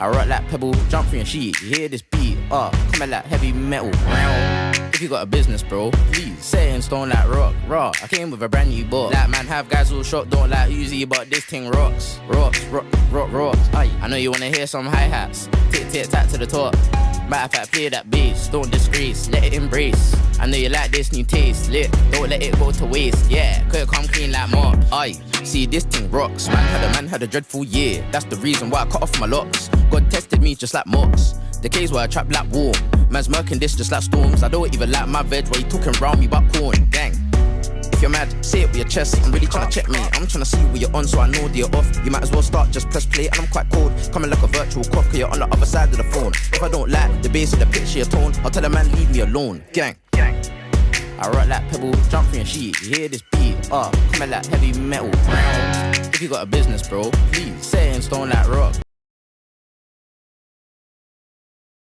I rock like pebble, jump from your sheet. You hear this beat, coming like heavy metal. If you got a business, bro, please say it in stone like rock, rock. I came with a brand new book. Like man, have guys all shot, don't like Uzi, but this thing rocks, rocks, rock, rock, rocks. Aye. I know you wanna hear some hi-hats. Tick, tick, tack to the top. Matter of fact, play that bass, don't disgrace, let it embrace. I know you like this new taste, lit, don't let it go to waste. Yeah, could come clean like Mark. Aye, see this thing rocks. Man had a dreadful year. That's the reason why I cut off my locks. God tested me just like mocks. The case where I trap like warm. Man's murking this just like storms. I don't even like my veg while you talking round me about corn. Gang. If you're mad, say it with your chest. I'm really trying to check me. I'm trying to see where you're on so I know that you're off. You might as well start, just press play. And I'm quite cold, coming like a virtual cough, cause you're on the other side of the phone. If I don't like the bass of the pitch of your tone, I'll tell a man leave me alone. Gang. I rock like pebble, jump from your sheet. You hear this beat, coming like heavy metal. If you got a business, bro, please say it in stone like rock,